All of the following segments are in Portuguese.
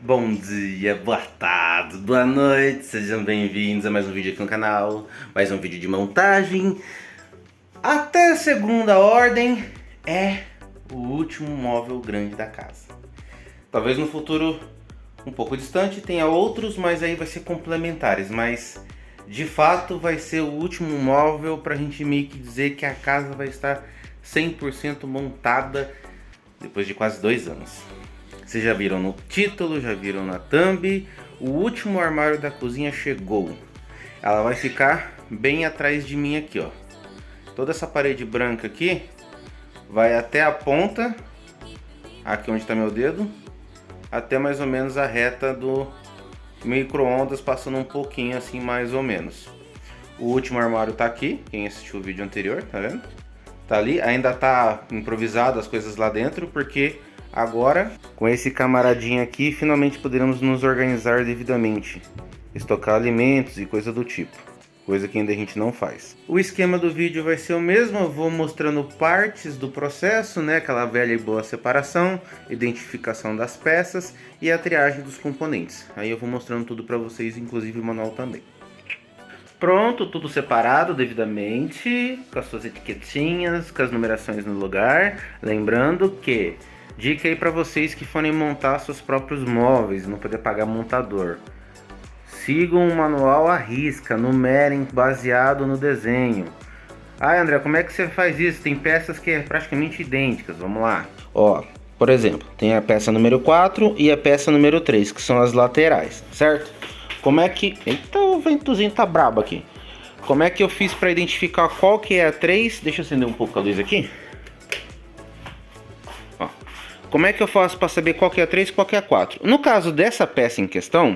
Bom dia, boa tarde, boa noite, sejam bem-vindos a mais um vídeo aqui no canal, mais um vídeo de montagem. Até a segunda ordem é o último móvel grande da casa. Talvez no futuro um pouco distante tenha outros, mas aí vai ser complementares, mas de fato vai ser o último móvel pra gente meio que dizer que a casa vai estar 100% montada depois de quase 2 anos. Vocês já viram no título, já viram na thumb, o último armário da cozinha chegou. Ela vai ficar bem atrás de mim aqui, ó. Toda essa parede branca aqui vai até a ponta, aqui onde está meu dedo, até mais ou menos a reta do micro-ondas, passando um pouquinho assim mais ou menos. O último armário tá aqui, quem assistiu o vídeo anterior, tá vendo? Tá ali, ainda tá improvisado as coisas lá dentro, porque agora, com esse camaradinho aqui, finalmente poderemos nos organizar devidamente. Estocar alimentos e coisa do tipo. Coisa que ainda a gente não faz. O esquema do vídeo vai ser o mesmo, eu vou mostrando partes do processo, né? Aquela velha e boa separação, identificação das peças e a triagem dos componentes. Aí eu vou mostrando tudo pra vocês, inclusive o manual também. Pronto, tudo separado devidamente, com as suas etiquetinhas, com as numerações no lugar. Lembrando que, dica aí para vocês que forem montar seus próprios móveis, não poder pagar montador. Sigam o manual à risca, numerem baseado no desenho. Ah, André, como é que você faz isso? Tem peças que é praticamente idênticas, vamos lá. Ó, por exemplo, tem a peça número 4 e a peça número 3, que são as laterais, certo? Como é que... Eita, o ventozinho tá brabo aqui. Como é que eu fiz para identificar qual que é a 3? Deixa eu acender um pouco a luz aqui. Ó. Como é que eu faço para saber qual que é a 3 e qual que é a 4? No caso dessa peça em questão,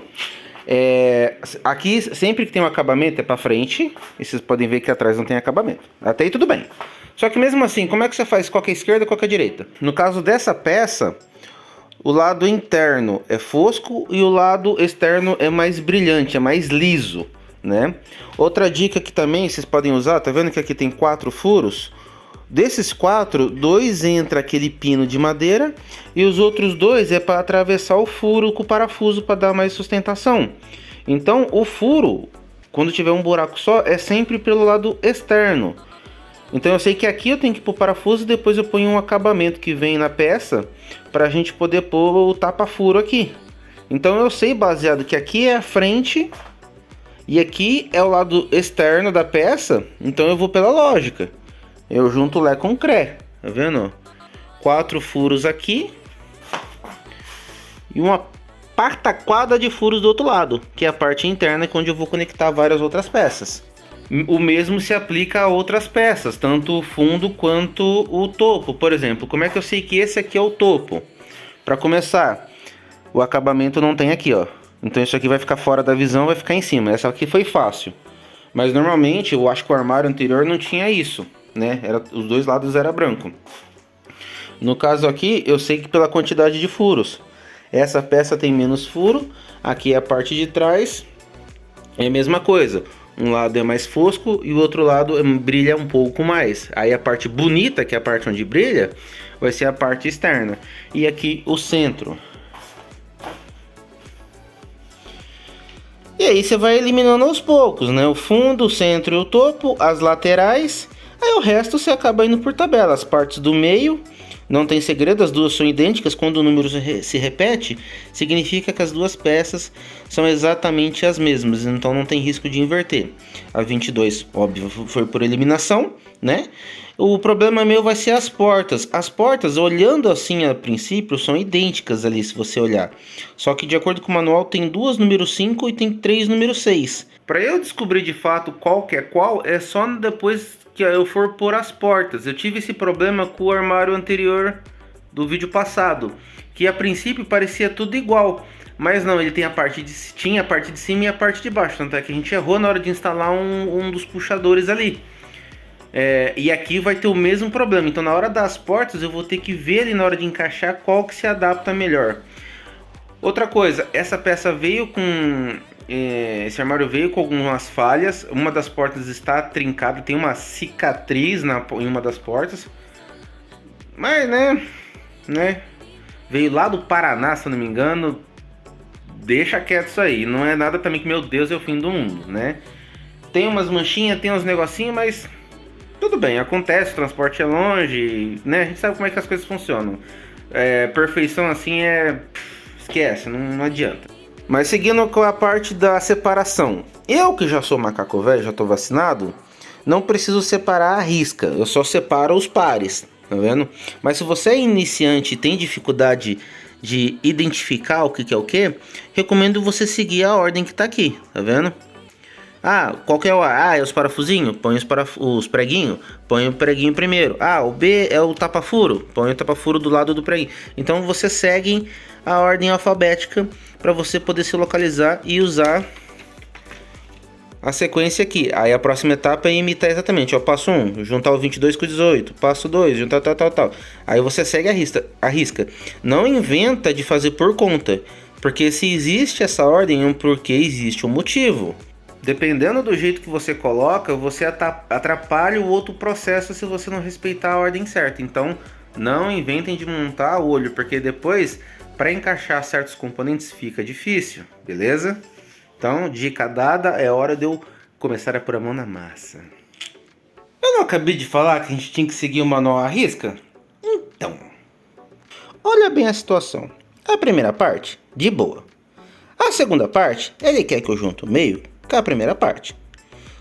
aqui sempre que tem um acabamento é para frente. E vocês podem ver que atrás não tem acabamento. Até aí tudo bem. Só que mesmo assim, como é que você faz qual que é a esquerda e qual que é a direita? No caso dessa peça, o lado interno é fosco e o lado externo é mais brilhante, é mais liso, né? Outra dica que também vocês podem usar, tá vendo que aqui tem 4 furos? Desses 4, 2 entra aquele pino de madeira e os outros 2 é para atravessar o furo com o parafuso para dar mais sustentação. Então o furo, quando tiver um buraco só, é sempre pelo lado externo. Então eu sei que aqui eu tenho que pôr parafuso e depois eu ponho um acabamento que vem na peça para a gente poder pôr o tapa-furo aqui. Então eu sei baseado que aqui é a frente e aqui é o lado externo da peça, então eu vou pela lógica. Eu junto Lé com Cré, tá vendo? 4 furos aqui e uma pataquada de furos do outro lado, que é a parte interna, que é onde eu vou conectar várias outras peças. O mesmo se aplica a outras peças, tanto o fundo quanto o topo. Por exemplo, como é que eu sei que esse aqui é o topo? Para começar, o acabamento não tem aqui, ó. Então isso aqui vai ficar fora da visão, vai ficar em cima. Essa aqui foi fácil. Mas normalmente, eu acho que o armário anterior não tinha isso, né? Os dois lados era branco. No caso aqui, eu sei que pela quantidade de furos. Essa peça tem menos furo, aqui é a parte de trás, é a mesma coisa. Um lado é mais fosco e o outro lado brilha um pouco mais. Aí a parte bonita, que é a parte onde brilha, vai ser a parte externa. E aqui o centro. E aí você vai eliminando aos poucos, né? O fundo, o centro e o topo, as laterais. Aí o resto você acaba indo por tabela. As partes do meio, não tem segredo, as duas são idênticas. Quando o número se repete, significa que as duas peças são exatamente as mesmas, então não tem risco de inverter. A 22, óbvio, foi por eliminação, né? O problema meu vai ser as portas. As portas, olhando assim a princípio, são idênticas ali, se você olhar. Só que de acordo com o manual, tem 2 número 5 e tem 3 número 6. Para eu descobrir de fato qual que é qual, é só depois que eu for pôr as portas. Eu tive esse problema com o armário anterior do vídeo passado, que a princípio parecia tudo igual, mas não, ele tem tinha a parte de cima e a parte de baixo, tanto é que a gente errou na hora de instalar um dos puxadores ali. E aqui vai ter o mesmo problema, então na hora das portas eu vou ter que ver ali na hora de encaixar qual que se adapta melhor. Outra coisa, essa peça veio com... esse armário veio com algumas falhas. Uma das portas está trincada, tem uma cicatriz em uma das portas. Mas, né? Veio lá do Paraná, se eu não me engano. deixa quieto isso aí. Não é nada também que, meu Deus, é o fim do mundo, né? Tem umas manchinhas, tem uns negocinhos, mas tudo bem, acontece, o transporte é longe, né? A gente sabe como é que as coisas funcionam. Perfeição assim esquece, não adianta. Mas seguindo com a parte da separação. Eu que já sou macaco velho, já tô vacinado, não preciso separar a risca, eu só separo os pares, tá vendo? Mas se você é iniciante e tem dificuldade de identificar o que é o que, recomendo você seguir a ordem que tá aqui, tá vendo? Qual que é o A? É os parafusinhos? Põe os preguinhos? Põe o preguinho primeiro. O B é o tapa-furo? Põe o tapa-furo do lado do preguinho. Então você segue a ordem alfabética para você poder se localizar e usar a sequência aqui. Aí a próxima etapa é imitar exatamente. Passo 1, juntar o 22 com o 18. Passo 2, juntar tal. Aí você segue a risca. Não inventa de fazer por conta. Porque se existe essa ordem, é porque existe um motivo. Dependendo do jeito que você coloca, você atrapalha o outro processo se você não respeitar a ordem certa. Então, não inventem de montar o olho, porque depois, para encaixar certos componentes, fica difícil, beleza? Então, dica dada, é hora de eu começar a pôr a mão na massa. Eu não acabei de falar que a gente tinha que seguir o manual à risca? Então, olha bem a situação. A primeira parte, de boa. A segunda parte, ele quer que eu junte o meio com a primeira parte.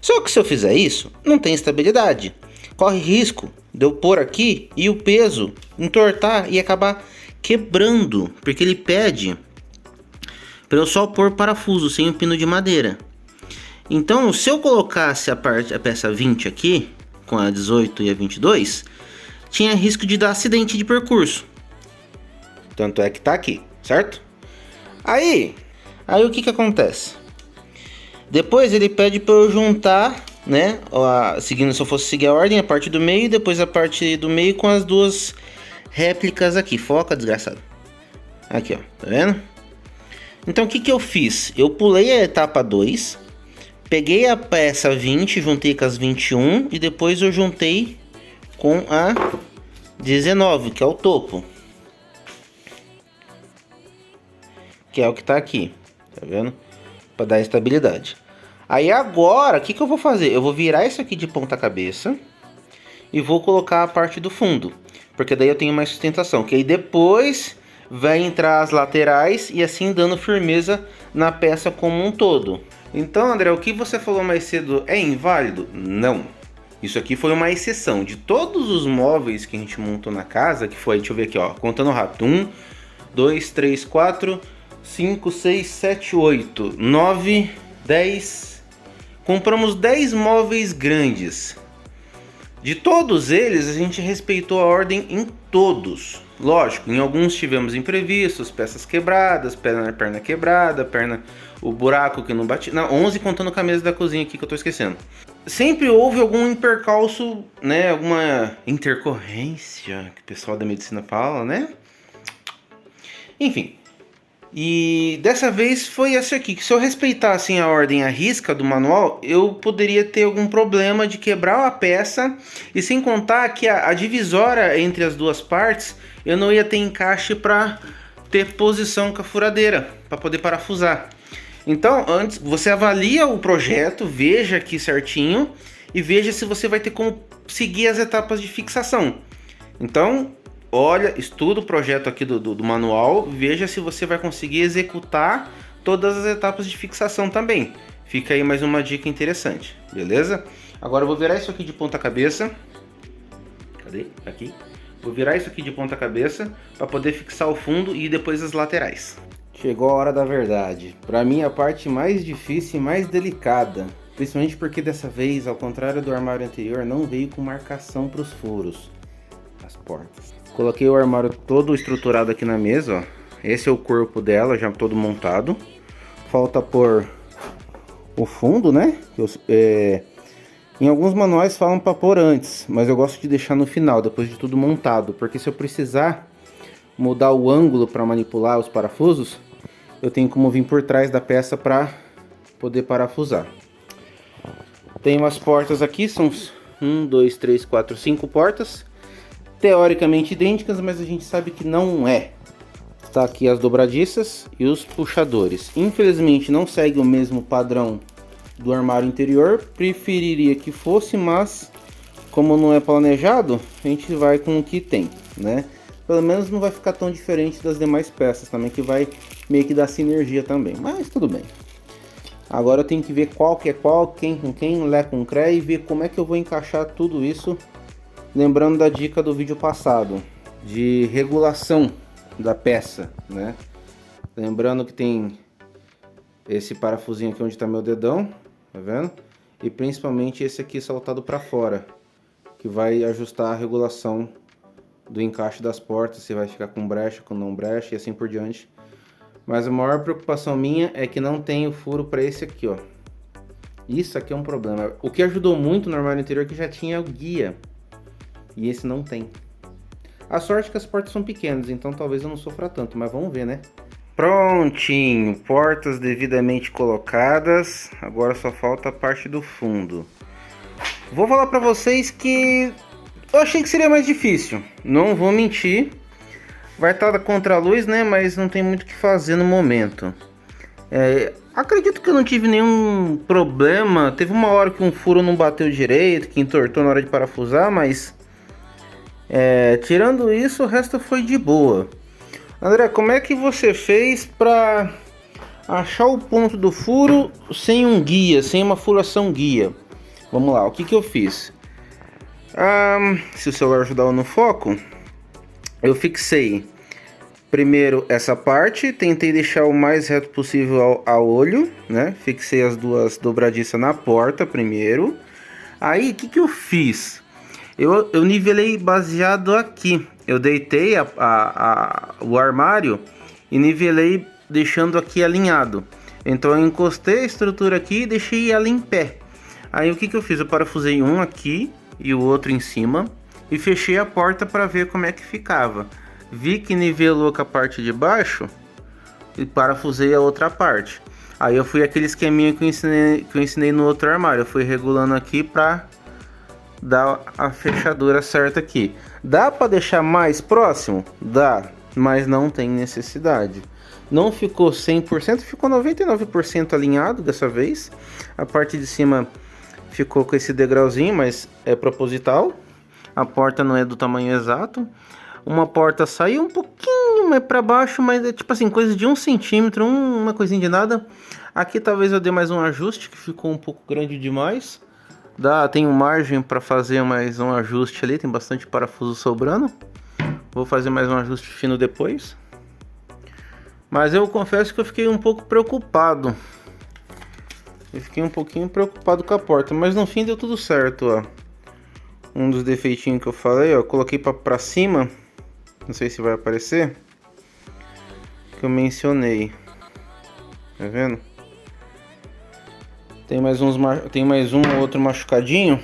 Só que se eu fizer isso, não tem estabilidade. Corre risco de eu pôr aqui e o peso entortar e acabar quebrando, porque ele pede para eu só pôr parafuso sem o pino de madeira. Então, se eu colocasse a peça 20 aqui, com a 18 e a 22, tinha risco de dar acidente de percurso. Tanto é que tá aqui, certo? Aí o que acontece? Depois ele pede para eu juntar, né? Se eu fosse seguir a ordem, a parte do meio e depois a parte do meio com as duas réplicas aqui. Foca, desgraçado. Aqui, ó. Tá vendo? Então o que eu fiz? Eu pulei a etapa 2, peguei a peça 20, juntei com as 21 e depois eu juntei com a 19, que é o topo. Que é o que tá aqui. Tá vendo? Para dar estabilidade. Aí agora, o que eu vou fazer? Eu vou virar isso aqui de ponta cabeça e vou colocar a parte do fundo, porque daí eu tenho mais sustentação, que aí depois vai entrar as laterais e assim dando firmeza na peça como um todo. Então, André, o que você falou mais cedo é inválido? Não. Isso aqui foi uma exceção. De todos os móveis que a gente montou na casa, que foi, deixa eu ver aqui, ó, contando rápido. 1, 2, 3, 4, 5, 6, 7, 8, 9, 10. Compramos 10 móveis grandes. De todos eles, a gente respeitou a ordem em todos. Lógico, em alguns tivemos imprevistos, peças quebradas, perna quebrada, o buraco que não bate. Não, 11 contando com a mesa da cozinha aqui que eu tô esquecendo. Sempre houve algum percalço, né? Alguma intercorrência, que o pessoal da medicina fala, né? Enfim. E dessa vez foi essa aqui, que se eu respeitasse a ordem à risca do manual, eu poderia ter algum problema de quebrar a peça, e sem contar que a divisória entre as duas partes, eu não ia ter encaixe para ter posição com a furadeira, para poder parafusar. Então, antes, você avalia o projeto, veja aqui certinho, e veja se você vai ter como seguir as etapas de fixação. Então, olha, estuda o projeto aqui do manual, veja se você vai conseguir executar todas as etapas de fixação também. Fica aí mais uma dica interessante, beleza? Agora eu vou virar isso aqui de ponta cabeça. Cadê? Aqui. Vou virar isso aqui de ponta cabeça para poder fixar o fundo e depois as laterais. Chegou a hora da verdade. Para mim a parte mais difícil e mais delicada. Principalmente porque dessa vez, ao contrário do armário anterior, não veio com marcação para os furos. As portas. Coloquei o armário todo estruturado aqui na mesa, ó. Esse é o corpo dela, já todo montado. Falta pôr o fundo, né? Em alguns manuais falam para pôr antes, mas eu gosto de deixar no final, depois de tudo montado. Porque se eu precisar mudar o ângulo para manipular os parafusos, eu tenho como vir por trás da peça para poder parafusar. Tem umas portas aqui, são 1, 2, 3, 4, 5 portas. Teoricamente idênticas, mas a gente sabe que não é. Tá aqui as dobradiças e os puxadores. Infelizmente não segue o mesmo padrão do armário interior. Preferiria que fosse, mas como não é planejado, a gente vai com o que tem, né? Pelo menos não vai ficar tão diferente das demais peças também, que vai meio que dar sinergia também. Mas tudo bem. Agora eu tenho que ver qual que é qual, quem com quem, Lé com Cré, e ver como é que eu vou encaixar tudo isso. Lembrando da dica do vídeo passado, de regulação da peça, né? Lembrando que tem esse parafusinho aqui onde está meu dedão, tá vendo? E principalmente esse aqui saltado para fora, que vai ajustar a regulação do encaixe das portas, se vai ficar com brecha, com não brecha e assim por diante. Mas a maior preocupação minha é que não tem o furo para esse aqui, ó. Isso aqui é um problema. O que ajudou muito no armário interior é que já tinha o guia, e esse não tem. A sorte é que as portas são pequenas, então talvez eu não sofra tanto, mas vamos ver, né? Prontinho, portas devidamente colocadas, agora só falta a parte do fundo. Vou falar pra vocês que eu achei que seria mais difícil, não vou mentir. Vai estar contra a luz, né, mas não tem muito o que fazer no momento. Acredito que eu não tive nenhum problema. Teve uma hora que um furo não bateu direito, que entortou na hora de parafusar, mas tirando isso, o resto foi de boa. André, como é que você fez para achar o ponto do furo sem um guia, sem uma furação guia? Vamos lá, o que eu fiz? Se o celular ajudar no foco, eu fixei primeiro essa parte, tentei deixar o mais reto possível a olho, né? Fixei as duas dobradiças na porta primeiro. Aí, o que eu fiz? Eu nivelei baseado aqui. Eu deitei o armário e nivelei deixando aqui alinhado. Então eu encostei a estrutura aqui e deixei ela em pé. Aí o que eu fiz? Eu parafusei um aqui e o outro em cima e fechei a porta para ver como é que ficava. Vi que nivelou com a parte de baixo e parafusei a outra parte. Aí eu fui aquele esqueminha que eu ensinei no outro armário. Eu fui regulando aqui para dar a fechadura certa aqui. Dá para deixar mais próximo? Dá, mas não tem necessidade. Não ficou 100%, ficou 99% alinhado dessa vez. A parte de cima ficou com esse degrauzinho, mas é proposital. A porta não é do tamanho exato. Uma porta saiu um pouquinho mais para baixo, mas é tipo assim, coisa de 1 centímetro, uma coisinha de nada. Aqui talvez eu dê mais um ajuste, que ficou um pouco grande demais. Tem margem para fazer mais um ajuste ali, tem bastante parafuso sobrando. Vou fazer mais um ajuste fino depois. Mas eu confesso que eu fiquei um pouco preocupado. Eu fiquei um pouquinho preocupado com a porta, mas no fim deu tudo certo, ó. Um dos defeitinhos que eu falei, ó, coloquei para cima. Não sei se vai aparecer. Que eu mencionei. Tá vendo? Tem mais um ou outro machucadinho.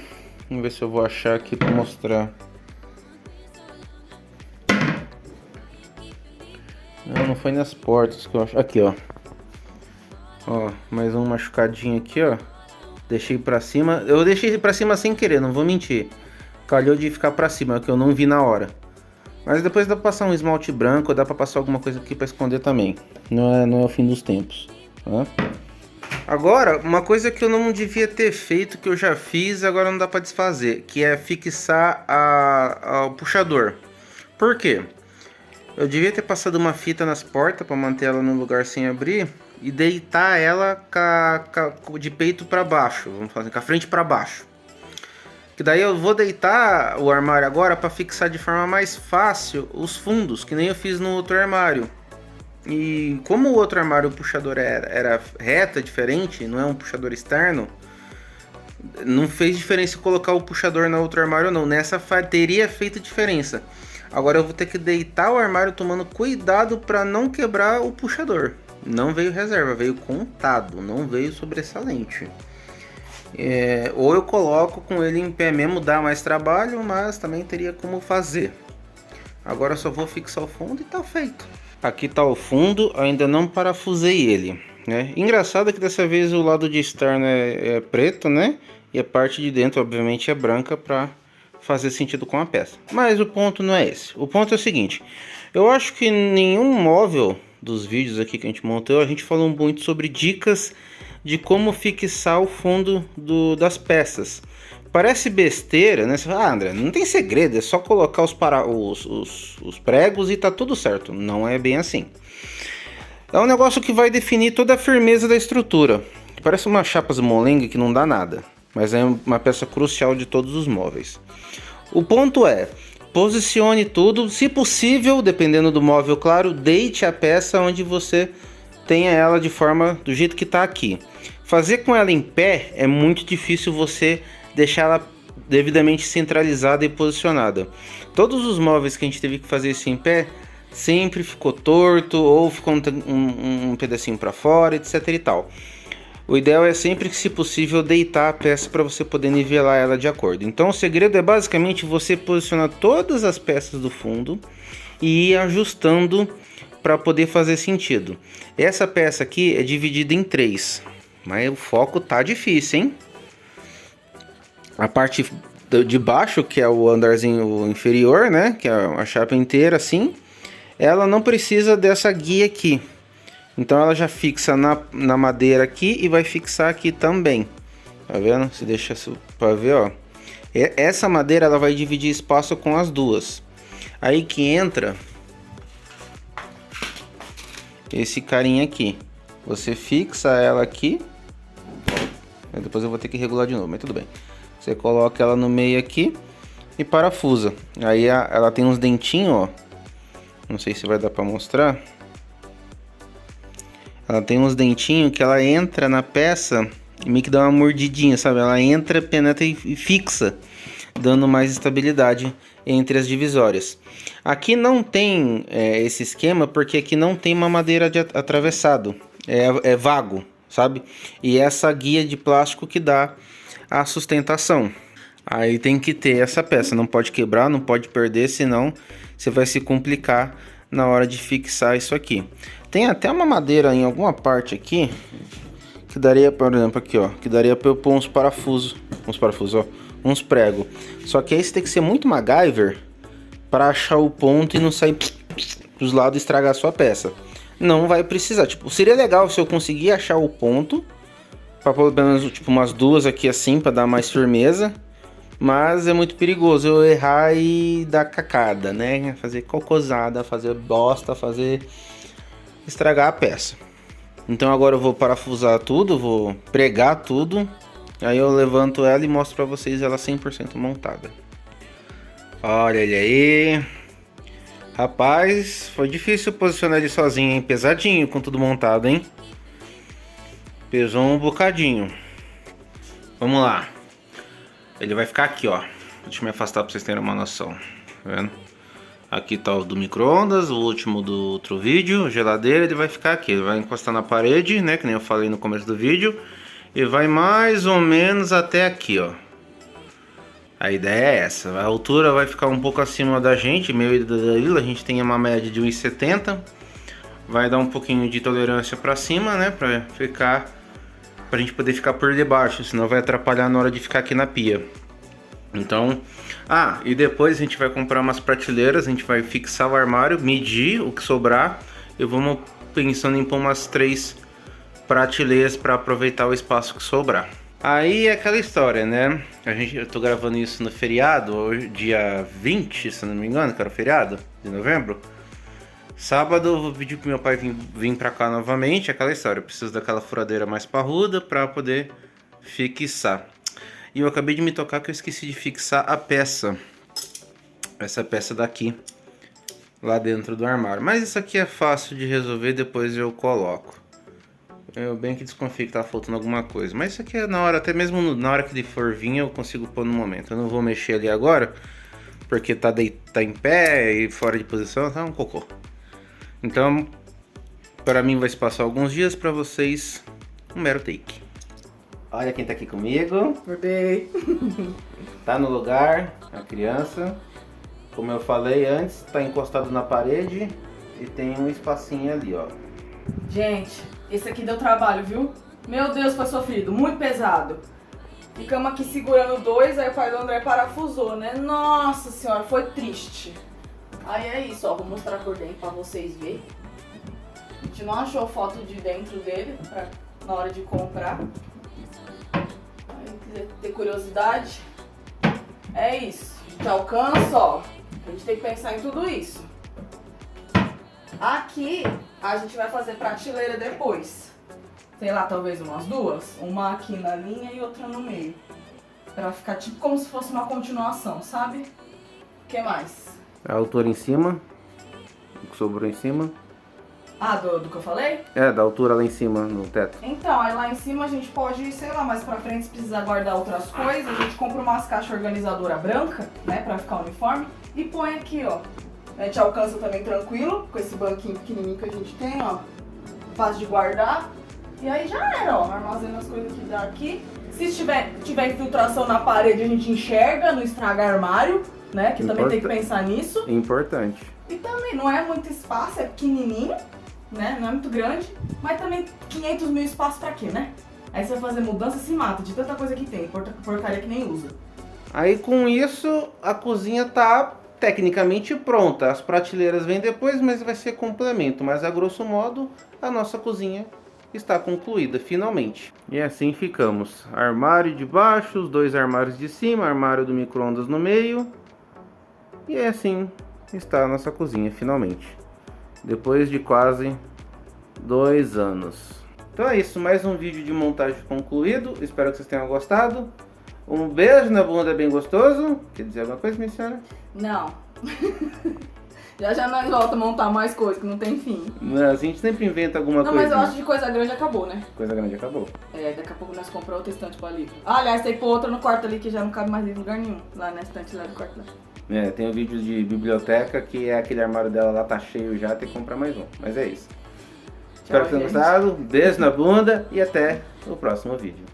Vamos ver se eu vou achar aqui para mostrar. Não foi nas portas que eu acho. Aqui, ó. Ó, mais um machucadinho aqui, ó. Deixei para cima. Eu deixei para cima sem querer, não vou mentir. Calhou de ficar para cima, que eu não vi na hora. Mas depois dá pra passar um esmalte branco, dá pra passar alguma coisa aqui pra esconder também. Não é o fim dos tempos, tá? Agora, uma coisa que eu não devia ter feito, que eu já fiz, agora não dá pra desfazer, que é fixar o puxador. Por quê? Eu devia ter passado uma fita nas portas pra manter ela no lugar sem abrir e deitar ela de peito pra baixo, vamos fazer com a frente pra baixo. Que daí eu vou deitar o armário agora para fixar de forma mais fácil os fundos, que nem eu fiz no outro armário. E como o outro armário o puxador era reto, é diferente, não é um puxador externo, não fez diferença colocar o puxador no outro armário ou não. Nessa teria feito diferença. Agora eu vou ter que deitar o armário tomando cuidado para não quebrar o puxador. Não veio reserva, veio contado, não veio sobressalente. Ou eu coloco com ele em pé mesmo, dá mais trabalho, mas também teria como fazer. Agora eu só vou fixar o fundo e tá feito. Aqui tá o fundo, ainda não parafusei ele, né? Engraçado que dessa vez o lado de externo é preto, né? E a parte de dentro obviamente é branca para fazer sentido com a peça. Mas o ponto não é esse. O ponto é o seguinte, eu acho que nenhum móvel dos vídeos aqui que a gente montou, a gente falou muito sobre dicas de como fixar o fundo das peças. Parece besteira, né? Você fala, André, não tem segredo, é só colocar os pregos e tá tudo certo. Não é bem assim. É um negócio que vai definir toda a firmeza da estrutura. Parece uma chapa molenga que não dá nada, mas é uma peça crucial de todos os móveis. O ponto é, posicione tudo, se possível, dependendo do móvel, claro, deite a peça onde você tenha ela de forma do jeito que está aqui. Fazer com ela em pé é muito difícil você deixar ela devidamente centralizada e posicionada. Todos os móveis que a gente teve que fazer isso em pé sempre ficou torto ou ficou um pedacinho para fora, etc e tal. O ideal é sempre que, se possível, deitar a peça para você poder nivelar ela de acordo. Então o segredo é basicamente você posicionar todas as peças do fundo e ir ajustando para poder fazer sentido. Essa peça aqui é dividida em 3, mas o foco tá difícil, hein? A parte de baixo, que é o andarzinho inferior, né, que é a chapa inteira assim, ela não precisa dessa guia aqui. Então ela já fixa na madeira aqui e vai fixar aqui também. Tá vendo? Se deixa para ver, ó. Essa madeira ela vai dividir espaço com as duas. Aí que entra esse carinha aqui. Você fixa ela aqui. Depois eu vou ter que regular de novo, mas tudo bem. Você coloca ela no meio aqui e parafusa. Aí ela tem uns dentinhos, ó. Não sei se vai dar para mostrar. Ela tem uns dentinhos que ela entra na peça e meio que dá uma mordidinha, sabe? Ela entra, penetra e fixa, dando mais estabilidade entre as divisórias. Aqui não tem esse esquema porque aqui não tem uma madeira de atravessado. É vago, sabe? E essa guia de plástico que dá a sustentação. Aí tem que ter essa peça, não pode quebrar, não pode perder, senão você vai se complicar na hora de fixar isso aqui. Tem até uma madeira em alguma parte aqui que daria, por exemplo, aqui, ó, que daria para eu pôr uns parafusos, ó, uns pregos. Só que aí você tem que ser muito MacGyver para achar o ponto e não sair dos lados e estragar a sua peça. Não vai precisar, tipo, seria legal se eu conseguir achar o ponto para pelo menos tipo umas duas aqui assim para dar mais firmeza. Mas é muito perigoso eu errar e dar cacada, né? Fazer cocosada, fazer bosta, estragar a peça. Então agora eu vou parafusar tudo, vou pregar tudo. Aí eu levanto ela e mostro pra vocês ela 100% montada. Olha ele aí. Rapaz, foi difícil posicionar ele sozinho, hein? Pesadinho com tudo montado, hein? Pesou um bocadinho. Vamos lá. Ele vai ficar aqui, ó. Deixa eu me afastar pra vocês terem uma noção. Tá vendo? Aqui tá o do micro-ondas, o último do outro vídeo, geladeira, ele vai ficar aqui. Ele vai encostar na parede, né? Que nem eu falei no começo do vídeo. E vai mais ou menos até aqui, ó. A ideia é essa. A altura vai ficar um pouco acima da gente, meio da Dalila. A gente tem uma média de 1,70. Vai dar um pouquinho de tolerância pra cima, né? Pra gente poder ficar por debaixo, senão vai atrapalhar na hora de ficar aqui na pia. Então, e depois a gente vai comprar umas prateleiras, a gente vai fixar o armário, medir o que sobrar e vamos pensando em pôr umas 3 prateleiras para aproveitar o espaço que sobrar. Aí é aquela história, né? Eu tô gravando isso no feriado, hoje, dia 20, se não me engano, que era o feriado de novembro. Sábado eu vou pedir pro meu pai vir pra cá novamente, aquela história, eu preciso daquela furadeira mais parruda pra poder fixar. E eu acabei de me tocar que eu esqueci de fixar a peça, essa peça daqui, lá dentro do armário. Mas isso aqui é fácil de resolver, depois eu coloco. Eu bem que desconfio que tá faltando alguma coisa, mas isso aqui é na hora, até mesmo na hora que ele for vir eu consigo pôr no momento. Eu não vou mexer ali agora, porque tá em pé e fora de posição, tá um cocô. Então, para mim vai se passar alguns dias, para vocês, um mero take. Olha quem tá aqui comigo. Acordei. Tá no lugar, a criança. Como eu falei antes, tá encostado na parede e tem um espacinho ali, ó. Gente, esse aqui deu trabalho, viu? Meu Deus, foi sofrido, muito pesado. Ficamos aqui segurando dois, aí o pai do André parafusou, né? Nossa senhora, foi triste. Aí é isso, ó, vou mostrar por dentro pra vocês verem. A gente não achou foto de dentro dele na hora de comprar. Aí, quiser ter curiosidade, é isso. A gente alcança, ó. A gente tem que pensar em tudo isso. Aqui, a gente vai fazer prateleira depois. Sei lá, talvez umas duas. Uma aqui na linha e outra no meio. Pra ficar tipo como se fosse uma continuação, sabe? O que mais? A altura em cima. O que sobrou em cima. Ah, do que eu falei? É, da altura lá em cima, no teto. Então, aí lá em cima a gente pode, sei lá, mais pra frente, se precisar guardar outras coisas, a gente compra umas caixas organizadoras brancas, né, pra ficar uniforme, e põe aqui, ó. A gente alcança também tranquilo, com esse banquinho pequenininho que a gente tem, ó. Fácil de guardar. E aí já era, ó. Armazena as coisas que dá aqui. Se tiver infiltração na parede, a gente enxerga, não estraga armário, né, que também tem que pensar nisso. Importante. E também não é muito espaço, é pequenininho, né? Não é muito grande, mas também 500 mil espaço pra quê, né? Aí você vai fazer mudança e se mata de tanta coisa que tem, porcaria que nem usa. Aí com isso a cozinha tá tecnicamente pronta. As prateleiras vêm depois, mas vai ser complemento. Mas a grosso modo a nossa cozinha está concluída finalmente. E assim ficamos. Armário de baixo, os dois armários de cima, armário do micro-ondas no meio. E assim está a nossa cozinha finalmente. Depois de quase 2 anos. Então é isso, mais um vídeo de montagem concluído. Espero que vocês tenham gostado. Um beijo na bunda bem gostoso. Quer dizer alguma coisa, minha senhora? Não. já nós volta a montar mais coisas, que não tem fim. Não, a gente sempre inventa alguma coisa. Não, mas eu acho que coisa grande acabou, né? Coisa grande acabou. É, daqui a pouco nós compramos outra estante pra livro. Ah, aliás, tem que pôr outra no quarto ali, que já não cabe mais livro em lugar nenhum. Lá na estante lá do quarto lá. É, tem um vídeo de biblioteca que é aquele armário dela lá tá cheio já, tem que comprar mais um. Mas é isso. Espero que tenham gostado. Beijo na bunda e até o próximo vídeo.